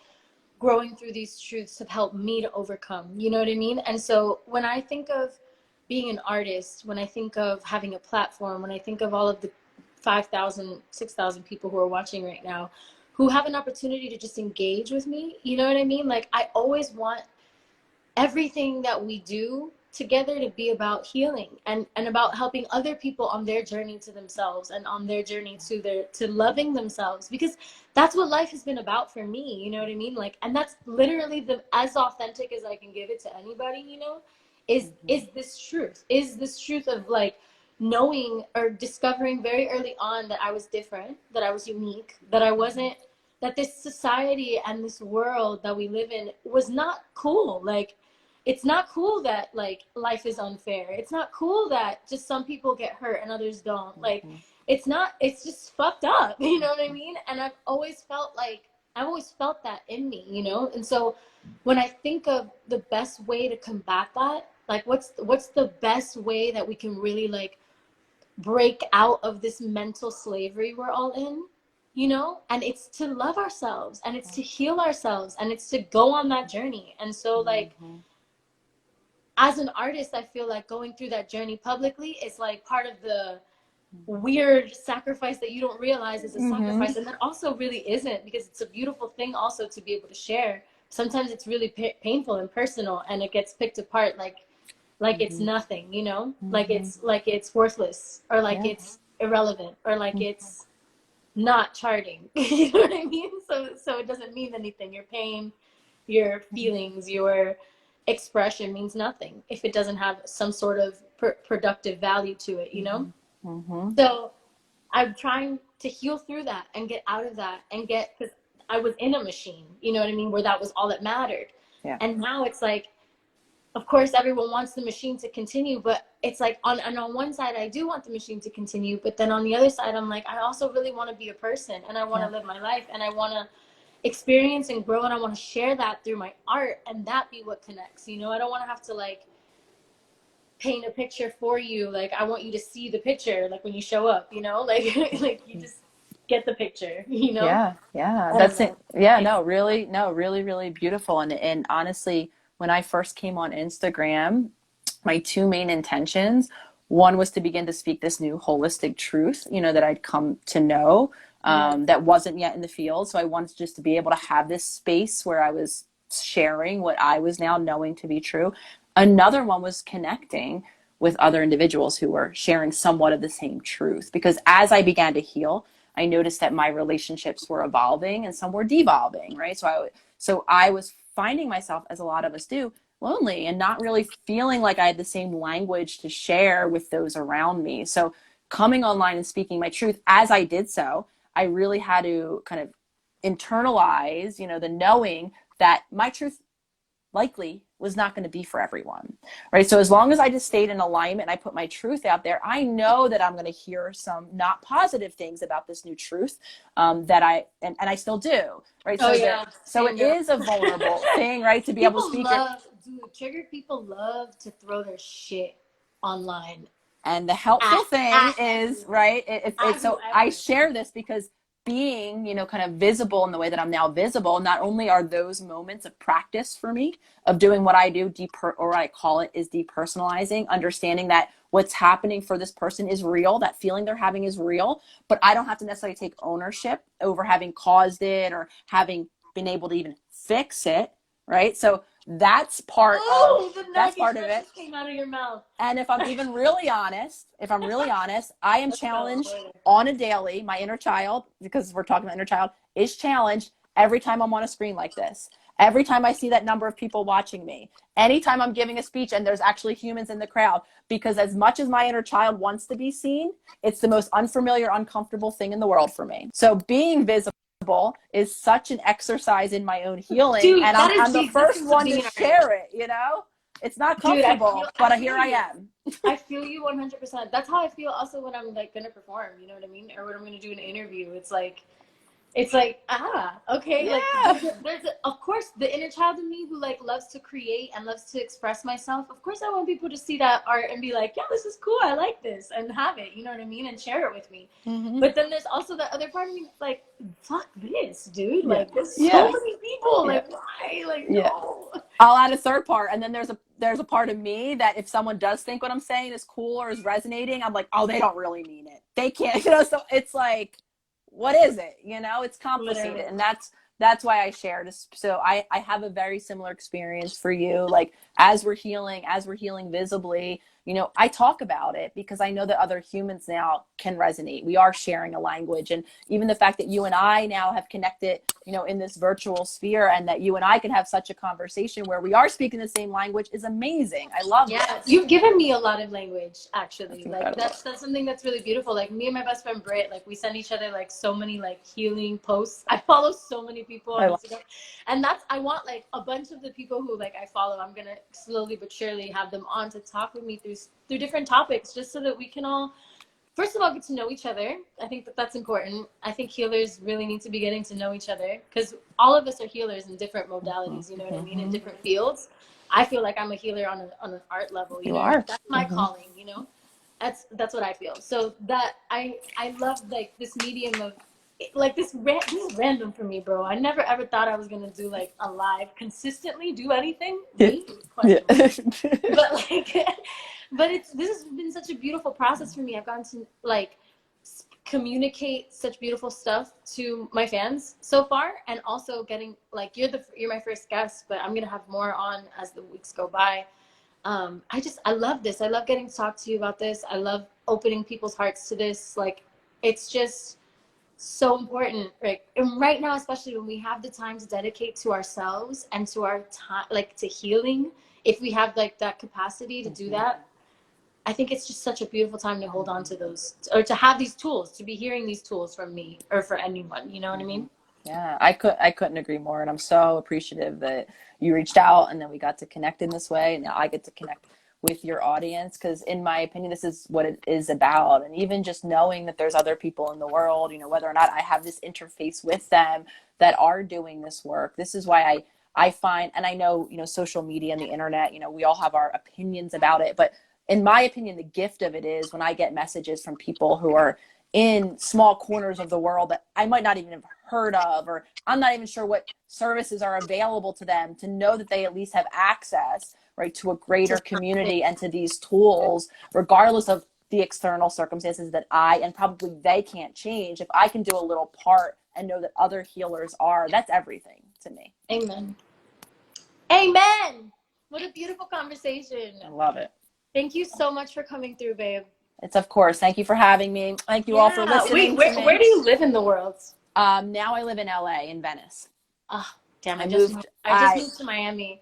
growing through these truths have helped me to overcome. You know what I mean? And so when I think of being an artist, when I think of having a platform, when I think of all of the 5,000, 6,000 people who are watching right now who have an opportunity to just engage with me, you know what I mean? Like, I always want everything that we do together to be about healing and about helping other people on their journey to themselves and on their journey to loving themselves, because that's what life has been about for me. You know what I mean? Like, and that's literally the as authentic as I can give it to anybody, is this truth of like knowing or discovering very early on that I was different, that I was unique, that I wasn't, that this society and this world that we live in was not cool. Like, it's not cool that like life is unfair. It's not cool that just some people get hurt and others don't. Like, it's just fucked up. You know what I mean? And I've always felt that in me, And so when I think of the best way to combat that, like, what's the best way that we can really like break out of this mental slavery we're all in, And it's to love ourselves, and it's to heal ourselves, and it's to go on that journey. And so like, as an artist, I feel like going through that journey publicly is like part of the weird sacrifice that you don't realize is a sacrifice, and that also really isn't, because it's a beautiful thing also to be able to share. Sometimes it's really painful and personal, and it gets picked apart like it's nothing, like it's worthless, or like it's irrelevant, or like it's not charting. You know what I mean? So it doesn't mean anything. Your pain, your feelings, your expression means nothing if it doesn't have some sort of productive value to it. So I'm trying to heal through that and get out of that, and because I was in a machine, you know what I mean, where that was all that mattered. yeah. And now it's like, of course everyone wants the machine to continue, but it's like on one side I do want the machine to continue, but then on the other side I'm like, I also really want to be a person, and I want to live my life, and I want to experience and grow, and I want to share that through my art, and that be what connects. I don't want to have to like paint a picture for you. Like, I want you to see the picture, like when you show up, like like you just get the picture. Yeah, I don't that's it. know. Yeah, no, really, no, really, really beautiful. And honestly, when I first came on Instagram, my two main intentions, one was to begin to speak this new holistic truth, that I'd come to know, Yeah. that wasn't yet in the field. So I wanted just to be able to have this space where I was sharing what I was now knowing to be true. Another one was connecting with other individuals who were sharing somewhat of the same truth. Because as I began to heal, I noticed that my relationships were evolving and some were devolving, right? So I was finding myself, as a lot of us do, lonely and not really feeling like I had the same language to share with those around me. So coming online and speaking my truth, as I did so, I really had to kind of internalize, the knowing that my truth likely was not going to be for everyone, right? So as long as I just stayed in alignment and I put my truth out there, I know that I'm going to hear some not positive things about this new truth, that and I still do, right? Oh So yeah, so same it girl. is a vulnerable thing, right? To be able to People speak your, love dude, triggered people love to throw their shit online And the helpful thing is, everyone, right, at it's so I whoever. share this because being, kind of visible in the way that I'm now visible, not only are those moments of practice for me of doing what I do, or what I call it is depersonalizing, understanding that what's happening for this person is real, that feeling they're having is real, but I don't have to necessarily take ownership over having caused it or having been able to even fix it, right? So Oh, the that's nuggets part of that it. just came out of your mouth. And if I'm even really honest, I am Let's go. challenged on a daily. My inner child, because we're talking about inner child, is challenged every time I'm on a screen like this. Every time I see that number of people watching me. Anytime I'm giving a speech and there's actually humans in the crowd. Because as much as my inner child wants to be seen, it's the most unfamiliar, uncomfortable thing in the world for me. So being visible is such an exercise in my own healing. Dude, And that is I'm the the first existence of one to being an share it, It's not Dude, comfortable, I but feel here I you. am. I feel you 100%. That's how I feel also when I'm like gonna perform, you know what I mean? Or when I'm gonna do an interview. It's like, okay, like Yeah. of course, the inner child in me who like loves to create and loves to express myself. Of course, I want people to see that art and be like, yeah, this is cool. I like this, and have it. You know what I mean? And share it with me. Mm-hmm. But then there's also the other part of me that's like, fuck this, dude. Yeah. Like, there's so Yeah. many people. Yeah. Like, why? Like, Yeah. no. I'll add a third part, and then there's a part of me that if someone does think what I'm saying is cool or is resonating, I'm like, oh, they don't really mean it. They can't, So it's like, what is it? It's complicated, Literally. and that's why I shared. So I have a very similar experience for you. Like as we're healing visibly, I talk about it because I know that other humans now can resonate. We are sharing a language, and even the fact that you and I now have connected, in this virtual sphere, and that you and I can have such a conversation where we are speaking the same language is amazing. I love Yeah, this. you've given me a lot of language, That's actually. Like incredible. that's something that's really beautiful. Like me and my best friend Britt, like we send each other like so many like healing posts. I follow so many people on I love Instagram, and I want like a bunch of the people who like I follow. I'm gonna slowly but surely have them on to talk with me through different topics, just so that we can all, first of all, get to know each other. I think that that's important. I think healers really need to be getting to know each other because all of us are healers in different modalities. You know what I mean? In Mm-hmm. different fields. I feel like I'm a healer on an art level. You You know, are. that's my Mm-hmm. calling. That's what I feel. So that I love like this medium of like this is random for me, bro. I never ever thought I was gonna do like a live consistently do anything. Yeah. Me? Yeah. Question mark. But like but this has been such a beautiful process for me. I've gotten to like communicate such beautiful stuff to my fans so far, and also getting like you're my first guest, but I'm gonna have more on as the weeks go by. I love this. I love getting to talk to you about this. I love opening people's hearts to this. Like it's just so important, right? And right now, especially when we have the time to dedicate to ourselves and to our time, like to healing, if we have like that capacity to do Mm-hmm. that, I think it's just such a beautiful time to hold on to those, or to have these tools, to be hearing these tools from me or for anyone. You know what I Mm-hmm. mean? Yeah, I couldn't agree more, and I'm so appreciative that you reached out and then we got to connect in this way, and now I get to connect with your audience because, in my opinion, this is what it is about. And even just knowing that there's other people in the world, whether or not I have this interface with them that are doing this work. This is why I find, and I know, social media and the internet, we all have our opinions about it, but in my opinion, the gift of it is when I get messages from people who are in small corners of the world that I might not even have heard of, or I'm not even sure what services are available to them, to know that they at least have access, right, to a greater community and to these tools, regardless of the external circumstances that I and probably they can't change. If I can do a little part and know that other healers are, that's everything to me. Amen. Amen. What a beautiful conversation. I love it. Thank you so much for coming through, babe. It's, of course. Thank you for having me. Thank you all for Yeah. Wait, listening to where me. do you live in the world? Now I live in LA, in Venice. Oh, damn! I moved. I just moved to Miami.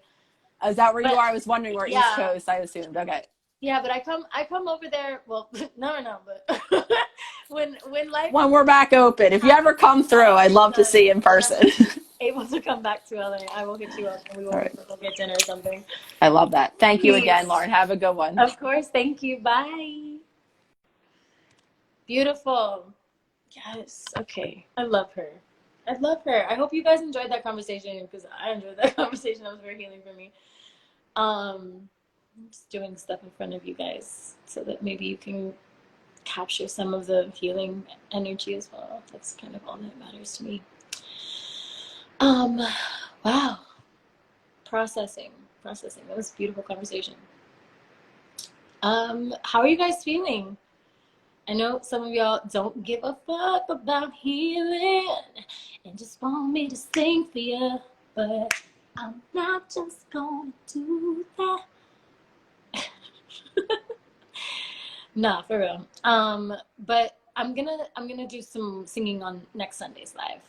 Is that where you But are? I was wondering where. East yeah, Coast, I assumed. Okay. yeah. But I come over there. Well, no. But when life When we're back open, if you ever come through, I'd love to see you in when I'm person. able to come back to LA, I will hit you up and we All will right. go get dinner or something. I love that. Thank you again, Please. Lauren. Have a good one. Of course. Thank you. Bye. Beautiful. Yes. Okay. I love her. I love her. I hope you guys enjoyed that conversation because I enjoyed that conversation. That was very healing for me. I'm just doing stuff in front of you guys so that maybe you can capture some of the healing energy as well. That's kind of all that matters to me. Wow. Processing. That was a beautiful conversation. How are you guys feeling? I know some of y'all don't give a fuck about healing and just want me to sing for you, but I'm not just gonna do that. Nah, for real. But I'm gonna do some singing on next Sunday's live.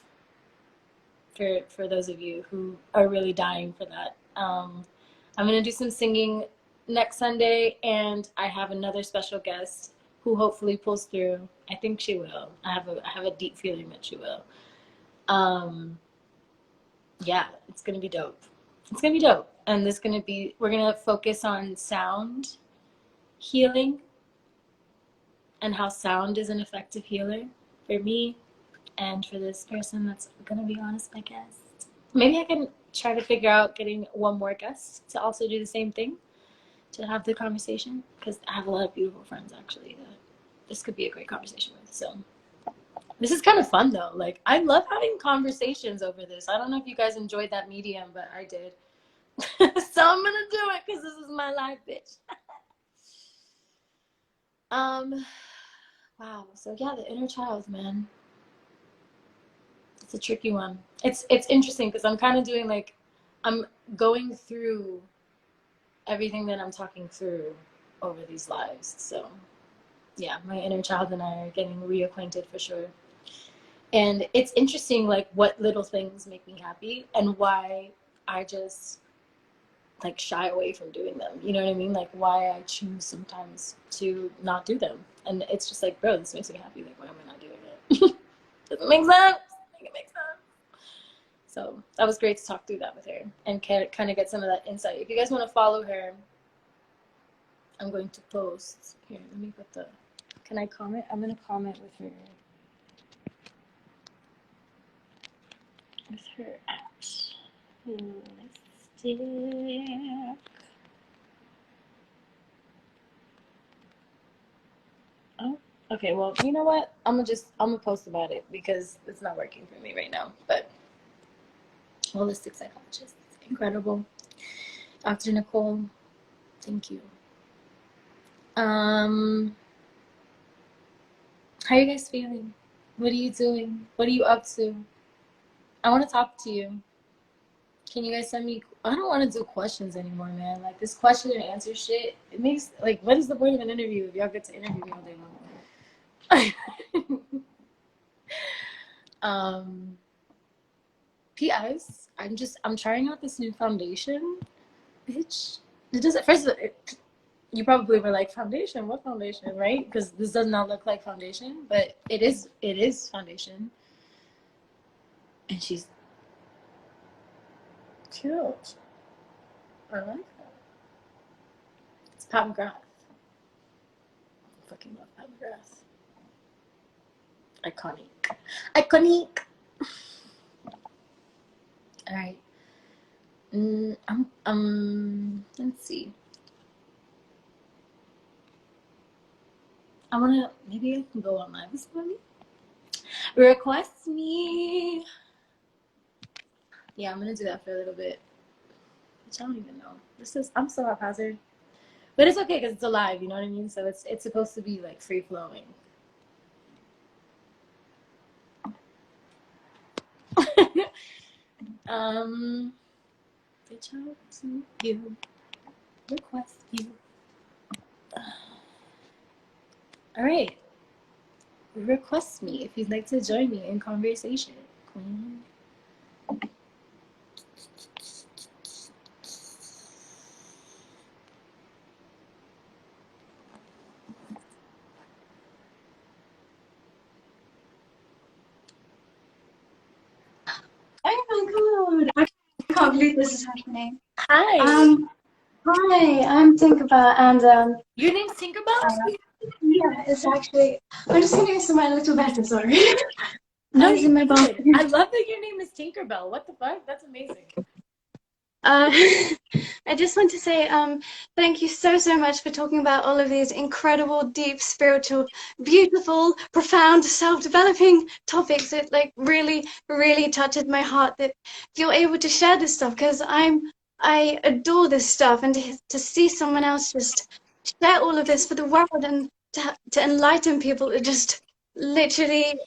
For those of you who are really dying for that. I'm gonna do some singing next Sunday, and I have another special guest who hopefully pulls through. I think she will. I have a deep feeling that she will. Yeah, it's gonna be dope. It's gonna be dope, and we're gonna focus on sound healing and how sound is an effective healer for me and for this person that's gonna be honest, my guest. Maybe I can try to figure out getting one more guest to also do the same thing, to have the conversation, because I have a lot of beautiful friends actually that this could be a great conversation with. So this is kind of fun though. Like, I love having conversations over this. I don't know if you guys enjoyed that medium, but I did. So I'm gonna do it because this is my life, bitch. Wow. So yeah, the inner child, man. It's a tricky one. It's interesting because I'm kind of doing like, I'm going through everything that I'm talking through over these lives. So yeah, my inner child and I are getting reacquainted for sure. And it's interesting, like, what little things make me happy and why I just like shy away from doing them. You know what I mean? Like, why I choose sometimes to not do them. And it's just like, bro, this makes me happy. Like, why am I not doing it? Does it make sense? It makes sense. So that was great to talk through that with her and kind of get some of that insight. If you guys want to follow her, I'm going to post here. Let me put the. Can I comment? I'm gonna comment with her. With her at holistic. Oh, okay. Well, you know what? I'm gonna post about it because it's not working for me right now. But holistic psychologist, incredible. Dr. Nicole, thank you. How are you guys feeling? What are you doing? What are you up to? I want to talk to you. Can you guys send me? I don't want to do questions anymore, man. Like, this question and answer shit, it makes, like, what is the point of an interview if y'all get to interview me all day long? P.S. I'm trying out this new foundation, bitch. It doesn't. First, you probably were like, foundation? What foundation, right? Because this does not look like foundation, but it is. It is foundation, and she's cute. I like that. It's Pat McGrath. I fucking love Pat McGrath. Iconic. Iconic. All right. Let's see. Maybe I can go on live this morning. Request me. Yeah, I'm gonna do that for a little bit. Which I don't even know. I'm so haphazard. But it's okay because it's alive, you know what I mean? So it's supposed to be like free flowing. Reach out to you. Request you. All right. Request me if you'd like to join me in conversation, Queen. Oh my god! I can't believe this is happening. Hi. Hi, I'm Tinkerbell, and Your name's Tinkerbell? yeah, it's actually. I'm just gonna get somewhere a little better. Sorry. No, I was in my you did. bathroom. I love that your name is Tinkerbell. What the fuck? That's amazing. Uh, I just want to say thank you so, so much for talking about all of these incredible, deep, spiritual, beautiful, profound, self-developing topics. It like really, really touches my heart that you're able to share this stuff because I adore this stuff, and to see someone else just share all of this for the world and to enlighten people, it just literally,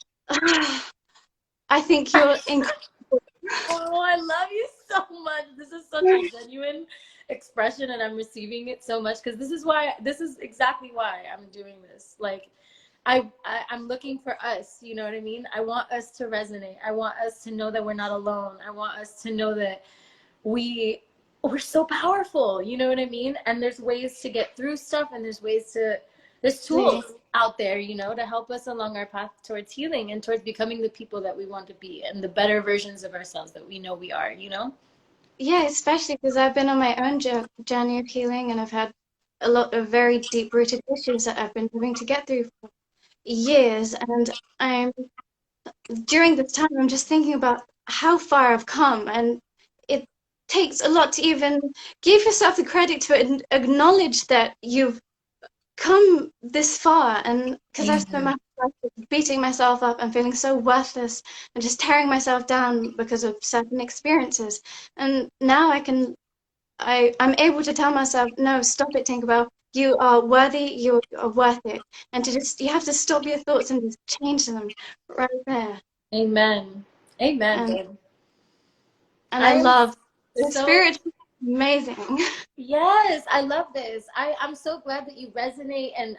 I think you're incredible. Oh, I love you so much. This is such a genuine expression, and I'm receiving it so much because this is exactly why I'm doing this. Like, I'm looking for us, you know what I mean? I want us to resonate. I want us to know that we're not alone. I want us to know that we we're so powerful, you know what I mean? And there's ways to get through stuff, and there's tools out there, you know, to help us along our path towards healing and towards becoming the people that we want to be and the better versions of ourselves that we know we are, you know? Yeah, especially because I've been on my own journey of healing, and I've had a lot of very deep-rooted issues that I've been having to get through for years. And I'm during this time, I'm just thinking about how far I've come, and it takes a lot to even give yourself the credit to acknowledge that you've come this far. And because I've spent my whole life beating myself up and feeling so worthless and just tearing myself down because of certain experiences, and now I'm able to tell myself, no, stop it, Tinkerbell. You are worthy, you are worth it. And you have to stop your thoughts and just change them right there. Amen. Amen, And babe. I I am love the so spirit. Amazing. Yes, I love this. I'm so glad that you resonate, and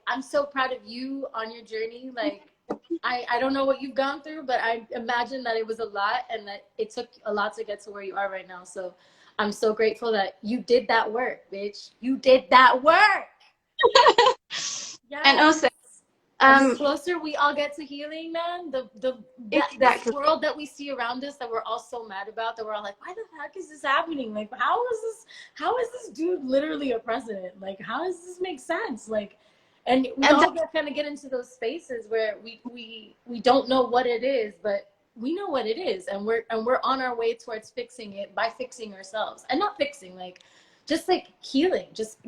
I'm so proud of you on your journey. Like I don't know what you've gone through, but I imagine that it was a lot and that it took a lot to get to where you are right now. So I'm so grateful that you did that work, bitch. You did that work. And Yes. also, And the um, closer we all get to healing, man, this exactly. world that we see around us that we're all so mad about, that we're all like, why the heck is this happening? Like, how is this dude literally a president? Like, how does this make sense? Like, and we And all get into those spaces where we don't know what it is, but we know what it is, and we're on our way towards fixing it by fixing ourselves, and not fixing, like just like healing, just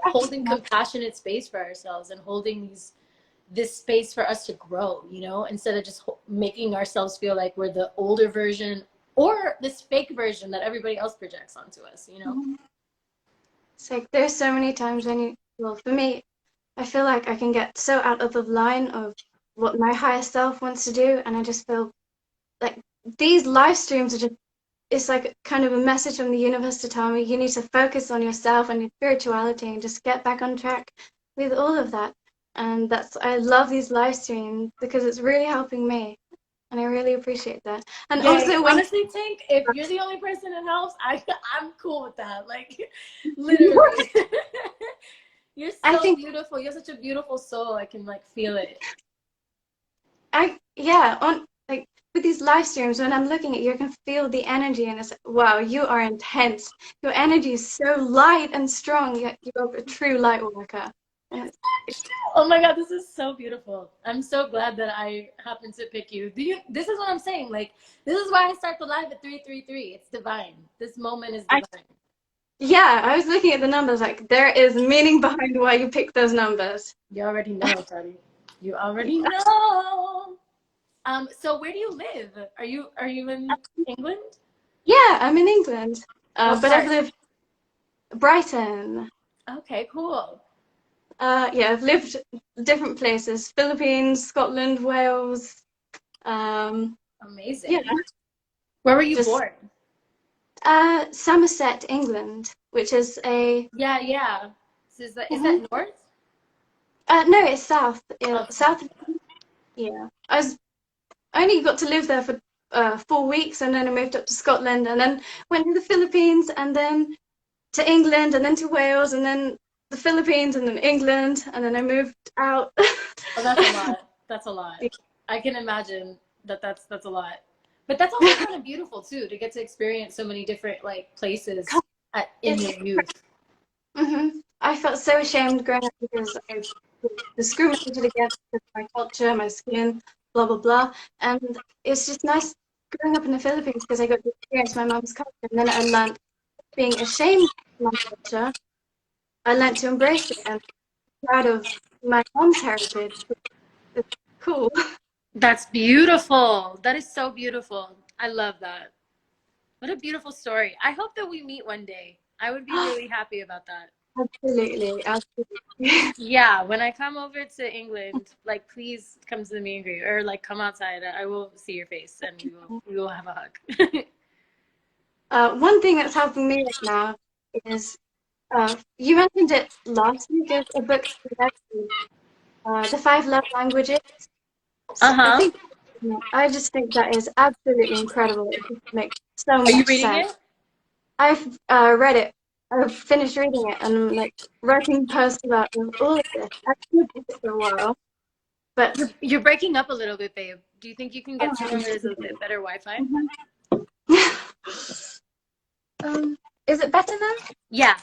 holding compassionate space for ourselves and holding this space for us to grow, you know, instead of just making ourselves feel like we're the older version or this fake version that everybody else projects onto us, you know? it's like there's so many times when well, for me, I feel like I can get so out of the line of what my higher self wants to do, and I just feel like these live streams are just, it's like kind of a message from the universe to tell me you need to focus on yourself and your spirituality and just get back on track with all of that. And I love these live streams because it's really helping me, and I really appreciate that. And Yay. also when Honestly, Tink, if you're the only person it helps, I'm cool with that. Like, literally. You're I so think beautiful. You have such a beautiful soul. I can like feel it. yeah, on like with these live streams, when I'm looking at you, I can feel the energy, and it's like, wow, you are intense. Your energy is so light and strong, yet you're a true light worker. And Oh my God, this is so beautiful. I'm so glad that I happened to pick you. This is what I'm saying. Like, this is why I start the live at 333. It's divine. This moment is I divine. yeah, I was looking at the numbers, like there is meaning behind why you picked those numbers. You already know, Teddy. You already know. So where do you live? Are you in England? Yeah, I'm in England, What but I've part? lived Brighton. Okay, cool. Yeah, I've lived different places: Philippines, Scotland, Wales. Yeah, Amazing. Where were you just born? Somerset, England, which is a Yeah, yeah. So is that mhm. north? No, it's south. Oh, south. South. Yeah, I only got to live there for 4 weeks, and then I moved up to Scotland, and then went to the Philippines, and then to England, and then to Wales, and then the Philippines, and then England, and then I moved out. Oh, that's a lot. That's a lot. I can imagine that's a lot. But that's also kind of beautiful too, to get to experience so many different like places in It's your youth. I felt so ashamed growing up because I was discriminated against because of my culture, my skin, blah blah blah. And it's just nice growing up in the Philippines because I got to experience my mom's culture, and then I learned being ashamed of my culture, I learned to embrace it and be proud of my mom's heritage. It's cool. That's beautiful. That is so beautiful. I love that. What a beautiful story. I hope that we meet one day. I would be really happy about that. Absolutely, absolutely. Yeah, when I come over to England, like please come to the meet and greet or like come outside. I will see your face and we will have a hug. One thing that's helping me right now is you mentioned it last week, is a book that you read, The Five Love Languages. So I Uh-huh. think I just think that is absolutely incredible. It just makes so Are you much reading sense. it? I've read it. I've finished reading it, and I'm like writing posts about all of this. I've read this for a while, but You're breaking up a little bit, babe. Do you think you can get somewhere oh, where there's a bit better Wi-Fi? is it better now? Yeah.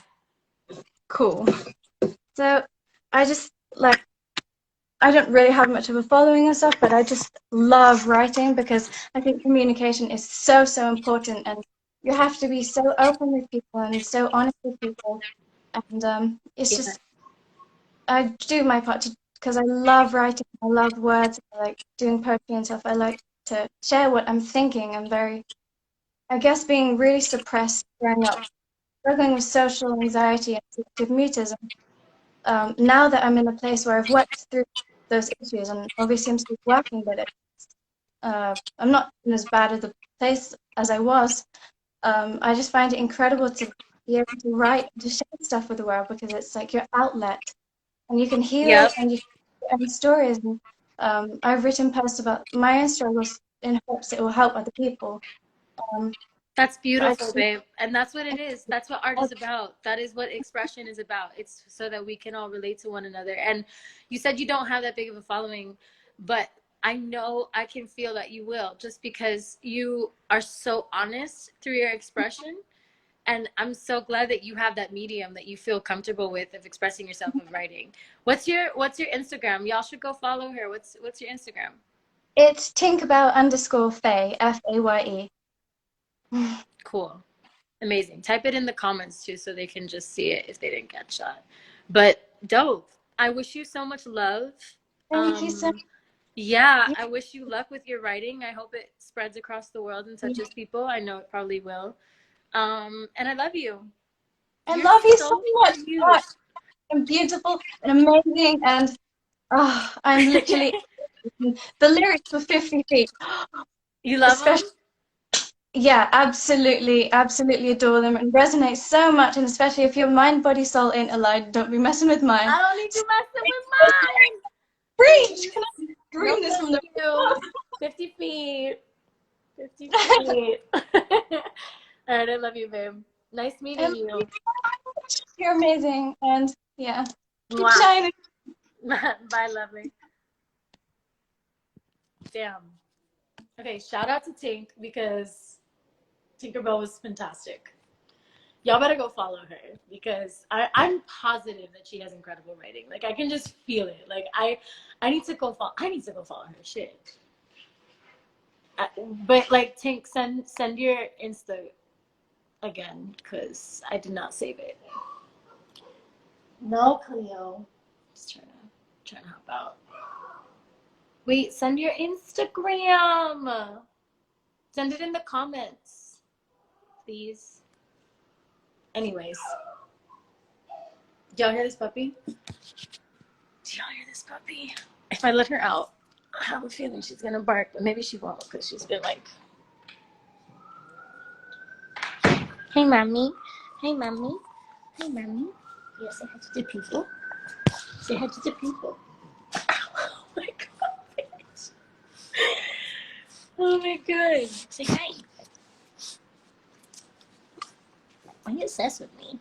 Cool. So I just like I don't really have much of a following and stuff, but I just love writing because I think communication is so, so important, and you have to be so open with people and so honest with people. And it's Yeah. just I do my part because I love writing, I love words, I like doing poetry and stuff. I like to share what I'm thinking. I'm very, I guess, being really suppressed growing up, struggling with social anxiety and selective mutism. Now that I'm in a place where I've worked through those issues and obviously I'm still working with it, I'm not in as bad of a place as I was. I just find it incredible to be able to write and to share stuff with the world because it's like your outlet and you can heal Yep. and you can share stories. And, I've written posts about my own struggles in hopes it will help other people. Um, That's I beautiful, just, babe. And that's what it is. That's what art is about. That is what expression is about. It's so that we can all relate to one another. And you said you don't have that big of a following, but I know I can feel that you will just because you are so honest through your expression. And I'm so glad that you have that medium that you feel comfortable with of expressing yourself of writing. What's your Instagram? Y'all should go follow her. What's your Instagram? it's Tinkerbell_Faye, Faye. Cool. Amazing. Type it in the comments too so they can just see it if they didn't catch that. But dope. I wish you so much love. Thank you so Yeah, much. I wish you luck with your writing. I hope it spreads across the world and touches people. I know it probably will. And I love you. I You're love you so so much. cute. And beautiful and amazing, and I'm literally the lyrics for 50 Feet, You love them? especially. Yeah, absolutely, absolutely adore them and resonate so much, and especially if your mind, body, soul ain't aligned, don't be messing with mine. I don't need you messing with mine. Preach! Can Please. I No, scream this thank from the you. 50 feet. 50 feet. All right, I love you, babe. Nice I meeting love you you. so much. You're amazing, and yeah, keep Mwah. shining. Bye, lovely. Damn. Okay, shout out to Tink because Tinkerbell was fantastic. Y'all better go follow her because I'm positive that she has incredible writing. Like I can just feel it. Like I need to go follow. I need to go follow her shit. But like Tink, send your Insta again because I did not save it. No, Cleo. Just trying to help out. Wait, send your Instagram. Send it in the comments, please. Anyways, do y'all hear this puppy? Do y'all hear this puppy? If I let her out, I have a feeling she's gonna bark, but maybe she won't because she's been like, "Hey, mommy. Hey, mommy. Hey, mommy. Yeah, say hi to the people. Say hi to the people." Oh my god, bitch. Oh my god. Say hi. Why are you obsessed with me?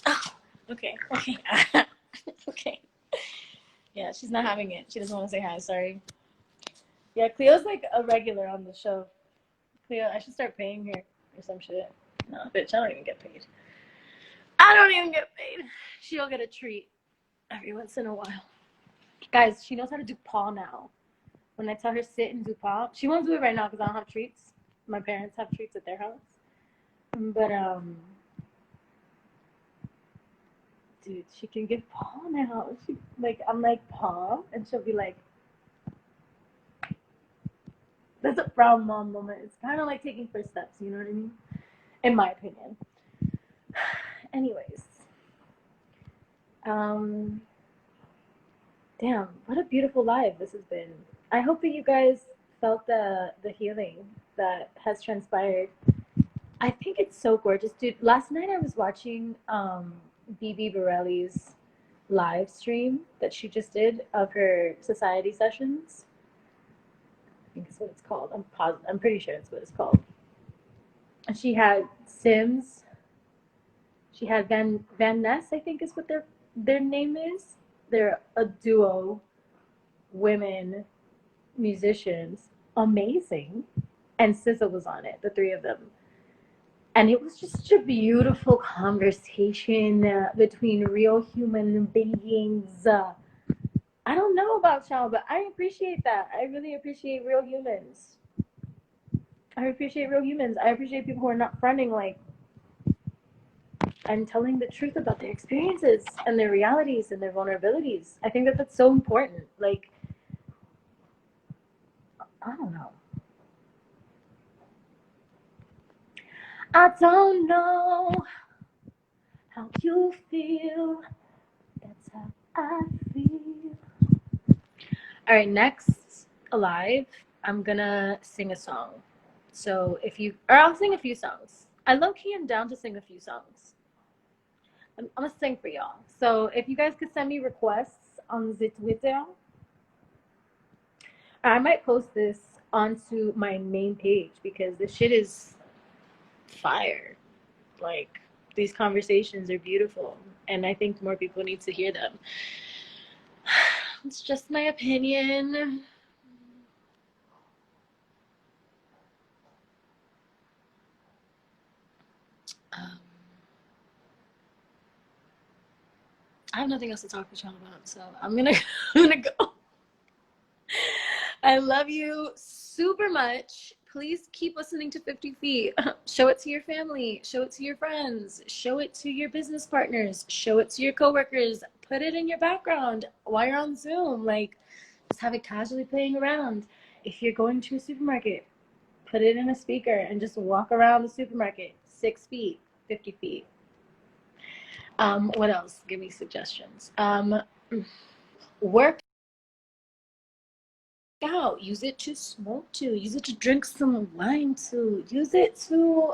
Oh, okay, okay. Okay. Yeah, she's not having it. She doesn't want to say hi. Sorry. Yeah, Cleo's like a regular on the show. Cleo, I should start paying her or some shit. No, bitch, I don't even get paid. I don't even get paid. She'll get a treat every once in a while. Guys, she knows how to do paw now. when I tell her sit and do pop, she won't do it right now because I don't have treats. My parents have treats at their house. But dude, she can give paw now. She like I'm like paw, and she'll be like, that's a proud mom moment. It's kind of like taking first steps. You know what I mean? In my opinion. Anyways, um, damn, what a beautiful live this has been. I hope that you guys felt the healing that has transpired. I think it's so gorgeous, dude. Last night I was watching BB Borelli's live stream that she just did of her society sessions. I think that's what it's called. I'm pretty sure it's what it's called. And she had Sims. She had Van Ness, I think is what their name is. They're a duo, women musicians, amazing. And SZA was on it, the three of them. And it was just a beautiful conversation between real human beings. I don't know about y'all, but I appreciate that. I really appreciate real humans. I appreciate real humans. I appreciate people who are not fronting like and telling the truth about their experiences and their realities and their vulnerabilities. I think that that's so important. Like, I don't know. I don't know how you feel. That's how I feel. All right, next alive, I'm gonna sing a song. So if you, or I'll sing a few songs. I low key am down to sing a few songs. I'm gonna sing for y'all. So if you guys could send me requests on the Twitter, I might post this onto my main page because this shit is fire. Like, these conversations are beautiful, and I think more people need to hear them. It's just my opinion. Um, I have nothing else to talk to y'all about, so I'm gonna go. I love you super much. Please keep listening to 50 Feet. Show it to your family. Show it to your friends. Show it to your business partners. Show it to your coworkers. Put it in your background while you're on Zoom. Like, just have it casually playing around. If you're going to a supermarket, put it in a speaker and just walk around the supermarket. 6 feet, 50 feet. What else? Give me suggestions. Work out. Use it to smoke to. Use it to drink some wine to. Use it to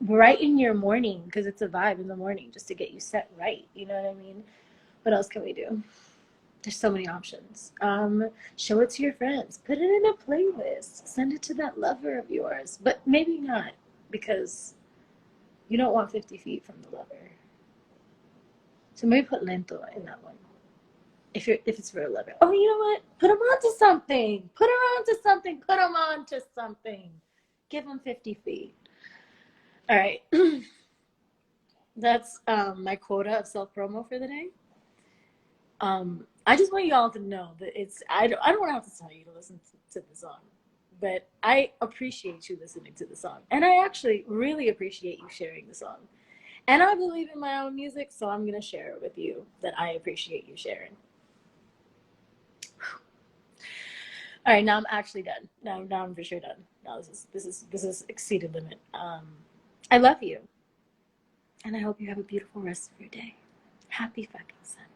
brighten your morning because it's a vibe in the morning just to get you set right. You know what I mean? What else can we do? There's so many options. Show it to your friends. Put it in a playlist. Send it to that lover of yours. But maybe not because you don't want 50 feet from the lover. So maybe put lento in that one. If it's for a lover. Oh, you know what? Put them onto something. Put her onto something. Put them onto something. Give them 50 feet. All right. That's my quota of self-promo for the day. I just want y'all to know that I don't want to have to tell you to listen to the song, but I appreciate you listening to the song. And I actually really appreciate you sharing the song. And I believe in my own music, so I'm going to share it with you that I appreciate you sharing. All right, now I'm actually done. Now I'm for sure done. Now this is exceeded limit. I love you, and I hope you have a beautiful rest of your day. Happy fucking Sunday.